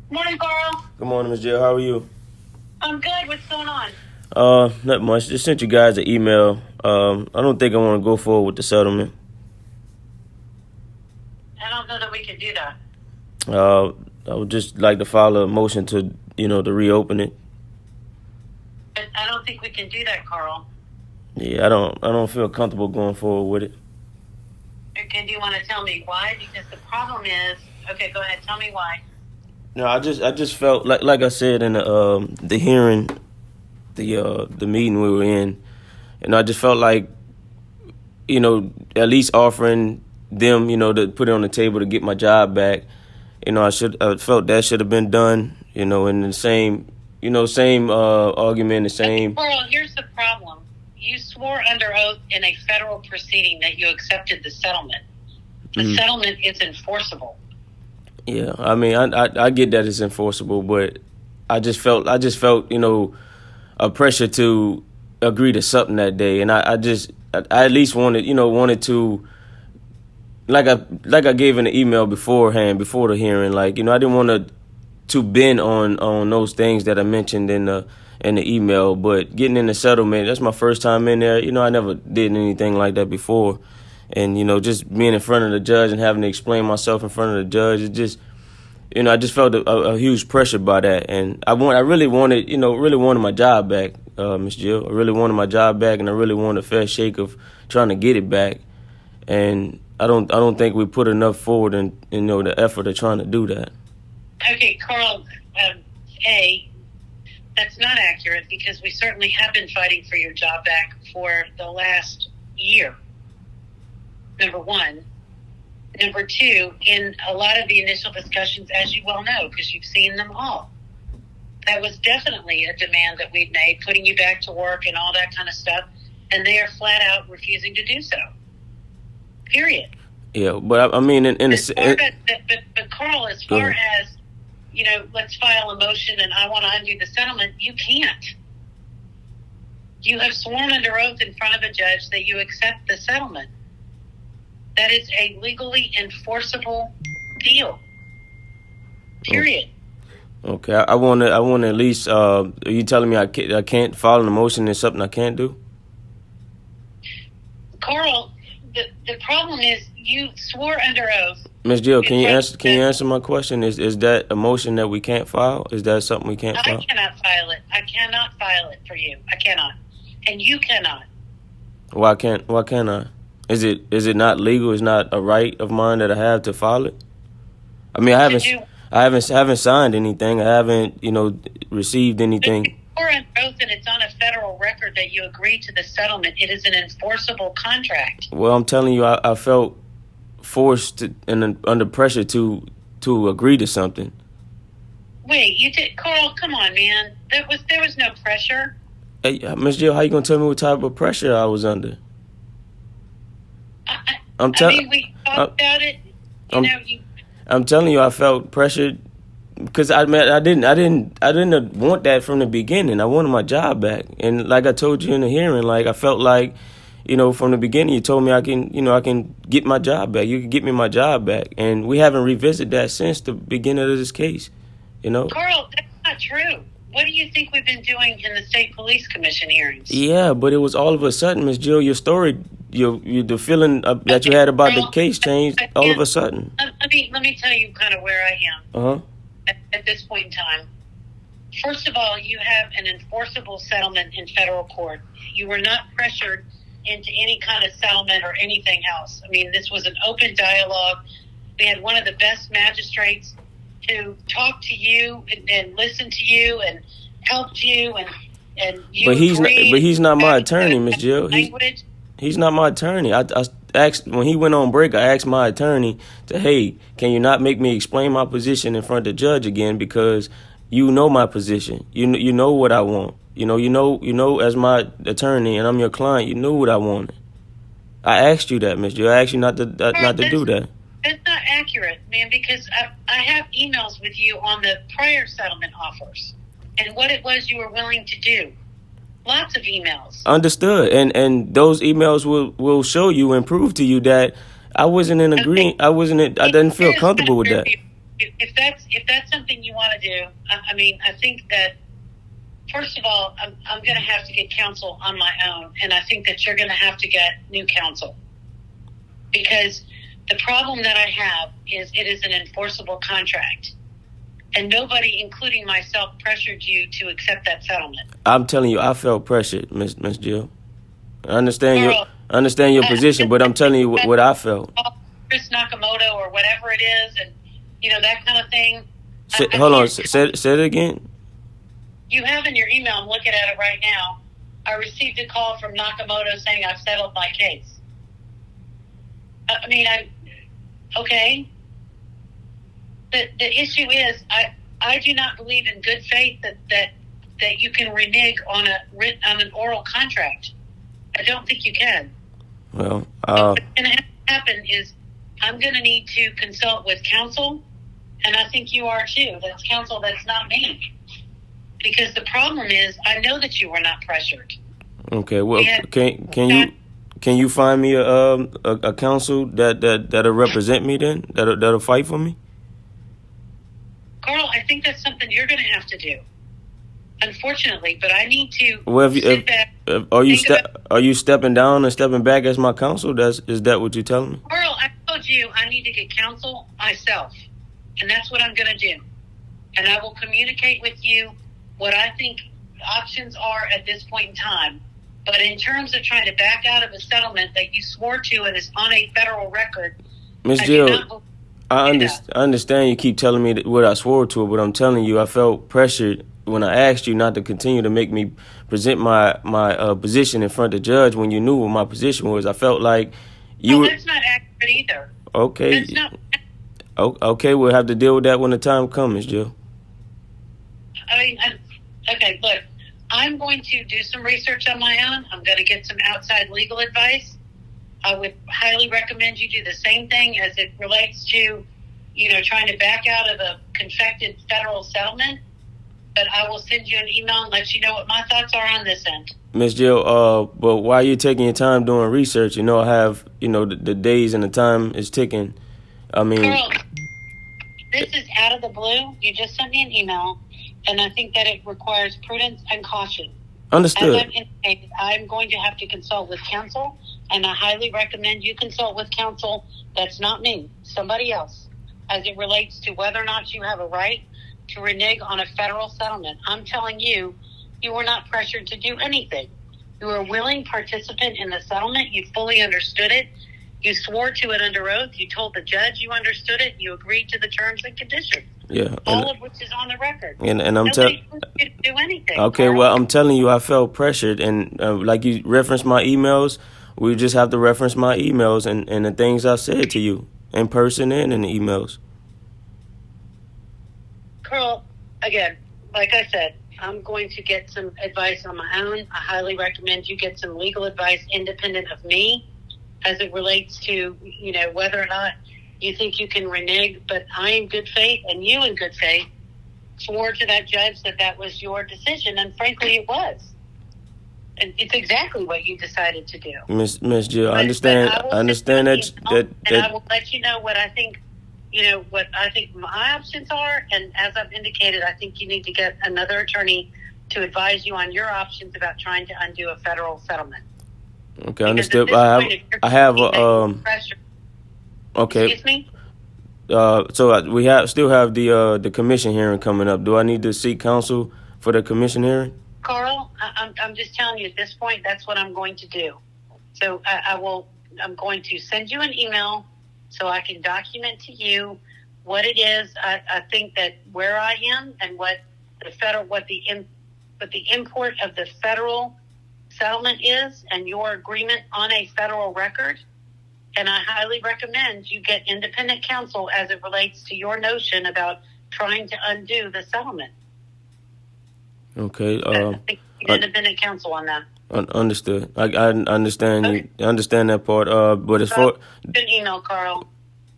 Morning, Carl. Good morning, Ms. Jill. How are you? I'm good. What's going on? Not much. Just sent you guys an email. I don't think I want to go forward with the settlement. I don't know that we can do that. I would just like to file a motion to reopen it. But I don't think we can do that, Carl. Yeah, I don't feel comfortable going forward with it. Okay, do you want to tell me why? Because the problem is, okay, go ahead. Tell me why. No, I just felt like I said in the hearing, the meeting we were in, and I just felt like, at least offering them, to put it on the table to get my job back. I felt that should have been done, in the same argument, the same. Carl, here's the problem. You swore under oath in a federal proceeding that you accepted the settlement. The settlement is enforceable. Yeah, I mean, I get that it's enforceable, but I just felt, a pressure to agree to something that day, and I at least wanted to, like I gave in the email before the hearing, I didn't want to bend on those things that I mentioned in the email, but getting in the settlement, that's my first time in there. I never did anything like that before. And, just being in front of the judge and having to explain myself in front of the judge, it just, I just felt a huge pressure by that. And I really wanted my job back, Miss Jill. I really wanted my job back, and I really wanted a fair shake of trying to get it back. And I don't think we put enough forward in, the effort of trying to do that. Okay, Carl, that's not accurate, because we certainly have been fighting for your job back for the last year. Number one. Number two, in a lot of the initial discussions, as you well know, because you've seen them all, that was definitely a demand that we've made, putting you back to work and all that kind of stuff, and they are flat out refusing to do so. Period. Yeah, but I mean, but Carl, as far as, let's file a motion and I want to undo the settlement, you can't. You have sworn under oath in front of a judge that you accept the settlement. That is a legally enforceable deal. Period. Okay, I want to at least. Are you telling me I can't file an motion is something I can't do? Carl, the problem is you swore under oath. Ms. Jill, can you answer my question? Is that a motion that we can't file? Is that something we can't file? I cannot file it. I cannot file it for you. I cannot, and you cannot. Why can't I? Is it not legal? Is not a right of mine that I have to file it? I mean, I haven't signed anything. I haven't, received anything. You're under oath, and it's on a federal record that you agreed to the settlement. It is an enforceable contract. Well, I'm telling you, I felt forced and under pressure to agree to something. Wait, you did, Carl? Come on, man. There was no pressure. Hey, Ms. Jill, how you gonna tell me what type of pressure I was under? We talked about it. I'm telling you, I felt pressured because I didn't want that from the beginning. I wanted my job back, and like I told you in the hearing, I felt like, from the beginning, you told me I can get my job back. You can get me my job back, and we haven't revisited that since the beginning of this case. Carl, that's not true. What do you think we've been doing in the State Police Commission hearings? Yeah, but it was all of a sudden, Ms. Jill, your story, the feeling that you had about the case changed all of a sudden. Let me tell you kind of where I am at this point in time. First of all, you have an enforceable settlement in federal court. You were not pressured into any kind of settlement or anything else. I mean, this was an open dialogue. We had one of the best magistrates to talk to you and listen to you and helped you and you. But he's not my attorney, Ms. Jill. He's not my attorney. I asked when he went on break. I asked my attorney hey, can you not make me explain my position in front of the judge again, because you know my position. You know what I want. You know as my attorney, and I'm your client. You knew what I wanted. I asked you that, Ms. Jill. I asked you not to do that. That's not accurate, man, because I have emails with you on the prior settlement offers and what it was you were willing to do. Lots of emails. Understood. And those emails will show you and prove to you that I wasn't in agreement. I didn't feel comfortable with that. if that's something you want to do, I mean, I think that first of all, I'm going to have to get counsel on my own, and I think that you're going to have to get new counsel, because the problem that I have is it is an enforceable contract, and nobody, including myself, pressured you to accept that settlement. I'm telling you, I felt pressured, Miss Jill. I understand your position, but I'm telling you what I felt. Chris Nakamoto or whatever it is, and that kind of thing. Hold on, say it again. You have in your email, I'm looking at it right now, I received a call from Nakamoto saying I've settled my case. Okay. The issue is I do not believe in good faith that you can renege on an oral contract. I don't think you can. Well, what's going to happen is I'm going to need to consult with counsel, and I think you are too. That's counsel. That's not me. Because the problem is, I know that you were not pressured. Okay. Well, can you find me a counsel that'll represent me then? That'll fight for me? Carl, I think that's something you're going to have to do. Unfortunately, but I need to. Well, are you stepping down and stepping back as my counsel? Is that what you're telling me? Carl, I told you I need to get counsel myself, and that's what I'm going to do. And I will communicate with you what I think options are at this point in time. But in terms of trying to back out of a settlement that you swore to and is on a federal record, Ms. Jill, I understand you keep telling me what I swore to, but I'm telling you I felt pressured when I asked you not to continue to make me present my position in front of the judge when you knew what my position was. I felt like you were... That's not accurate either. Okay. That's not... Okay, we'll have to deal with that when the time comes, Jill. Okay, look, I'm going to do some research on my own. I'm going to get some outside legal advice. I would highly recommend you do the same thing as it relates to, trying to back out of a confected federal settlement. But I will send you an email and let you know what my thoughts are on this end. Ms. Jill, but while you're taking your time doing research, I have, the days and the time is ticking. I mean... Carl, this is out of the blue. You just sent me an email, and I think that it requires prudence and caution. Understood. As I've indicated, I'm going to have to consult with counsel, and I highly recommend you consult with counsel that's not me, somebody else, as it relates to whether or not you have a right to renege on a federal settlement. I'm telling you, you were not pressured to do anything. You were a willing participant in the settlement. You fully understood it. You swore to it under oath. You told the judge you understood it. You agreed to the terms and conditions. Yeah. All of which is on the record. And I'm telling you to do anything. Okay, well, I'm telling you, I felt pressured, and like you referenced my emails, we just have to reference my emails and the things I said to you in person and in the emails. Carl, again, like I said, I'm going to get some advice on my own. I highly recommend you get some legal advice independent of me as it relates to, whether or not you think you can renege. But I, in good faith, and you in good faith, swore to that judge that was your decision, and frankly, it was. And it's exactly what you decided to do. Miss Jill, I understand that and I will let you know what I think. What I think my options are, and as I've indicated, I think you need to get another attorney to advise you on your options about trying to undo a federal settlement. Okay, understood. I have okay. Excuse me? So we still have the commission hearing coming up. Do I need to seek counsel for the commission hearing? Carl, I'm just telling you at this point, that's what I'm going to do. So I'm going to send you an email so I can document to you what it is. I think that where I am and what the import of the federal settlement is, and your agreement on a federal record. And I highly recommend you get independent counsel as it relates to your notion about trying to undo the settlement. Okay. I think you need independent counsel on that. Understood. I understand. Okay. You understand that part. But as far an email, Carl.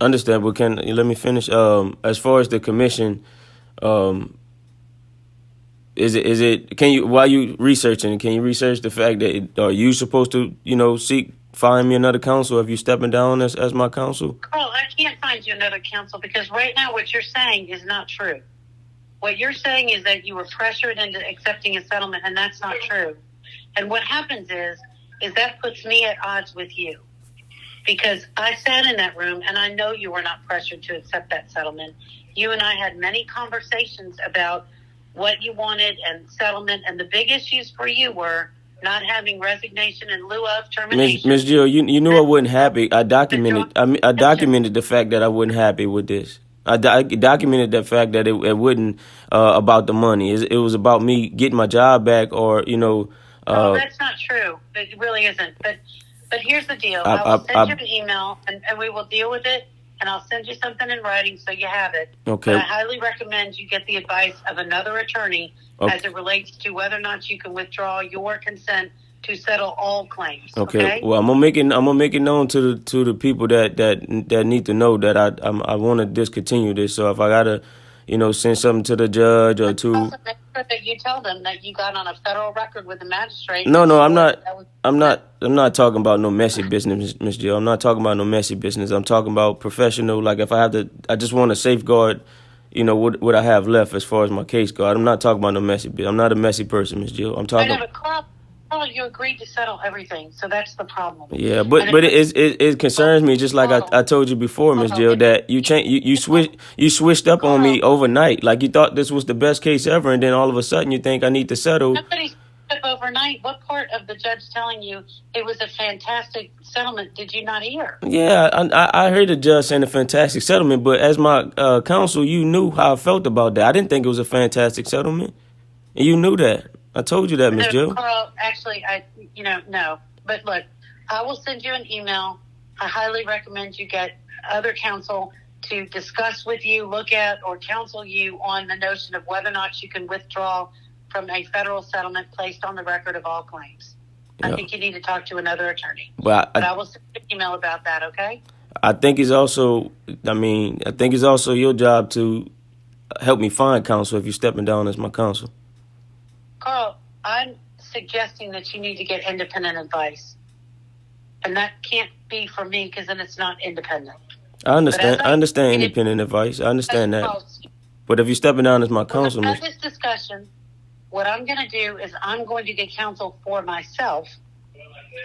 Understand, but let me finish? As far as the commission, is it? Can you, while you researching, can you research the fact that are you supposed to seek find me another counsel if you're stepping down as my counsel? Carl, I can't find you another counsel because right now what you're saying is not true. What you're saying is that you were pressured into accepting a settlement, and that's not true. And what happens is that puts me at odds with you because I sat in that room and I know you were not pressured to accept that settlement. You and I had many conversations about what you wanted and settlement, and the big issues for you were not having resignation in lieu of termination. Miss Jill, you knew I wasn't happy. I documented the fact that I wasn't happy with this. I documented the fact that it wasn't about the money. It was about me getting my job back, or no, that's not true. It really isn't. But here's the deal. I will send you an email, and we will deal with it. And I'll send you something in writing so you have it. Okay. But I highly recommend you get the advice of another attorney as it relates to whether or not you can withdraw your consent to settle all claims. Okay. Well, I'm gonna make it known to the people that need to know that I want to discontinue this. So if I gotta, send something to the judge or to. Also make sure that you tell them that you got on a federal record with the magistrate. No, I'm not. I'm not talking about no messy business, Miss Jill. I'm not talking about no messy business. I'm talking about professional. Like if I have to, I just want to safeguard, what I have left as far as my case goes. I'm not talking about no messy business. I'm not a messy person, Miss Jill. I'm talking. I know, but Carl, you agreed to settle everything, so that's the problem. Yeah, but it concerns me, just like I told you before, Miss Jill, that you switched up on me overnight. Like you thought this was the best case ever, and then all of a sudden you think I need to settle. Nobody switched up overnight. What part of the judge telling you it was a fantastic settlement did you not hear? Yeah, I heard the judge saying a fantastic settlement, but as my counsel, you knew how I felt about that. I didn't think it was a fantastic settlement, and you knew that. I told you that, Miss Jill. Carl, actually, no. But look, I will send you an email. I highly recommend you get other counsel to discuss with you, look at, or counsel you on the notion of whether or not you can withdraw from a federal settlement placed on the record of all claims. I think you need to talk to another attorney. But I will send you an email about that, okay? I think it's also your job to help me find counsel if you're stepping down as my counsel. Carl, I'm suggesting that you need to get independent advice. And that can't be for me because then it's not independent. I understand independent advice. I understand that. But if you're stepping down as my counsel... After this discussion, what I'm going to do is I'm going to get counsel for myself.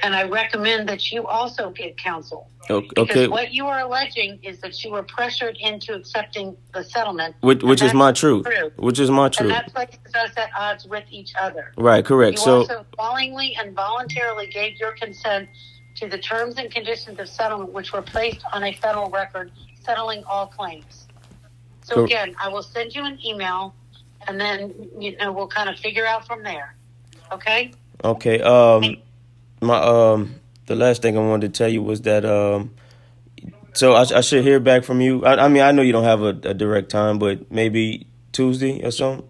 And I recommend that you also get counsel. Okay. Because what you are alleging is that you were pressured into accepting the settlement. Which is my truth. Which is my truth. And that places us at odds with each other. Right, correct. You also willingly and voluntarily gave your consent to the terms and conditions of settlement which were placed on a federal record settling all claims. So again, I will send you an email and then we'll kind of figure out from there. Okay? Okay. The last thing I wanted to tell you was that so I should hear back from you. I mean, I know you don't have a direct time, but maybe Tuesday or something.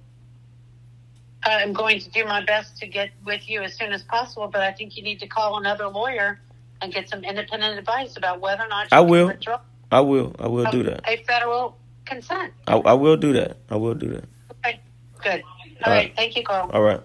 I'm going to do my best to get with you as soon as possible, but I think you need to call another lawyer and get some independent advice about whether or not you can withdraw. I will do that. A federal consent. I will do that. Okay, good. All right. Thank you, Carl. All right.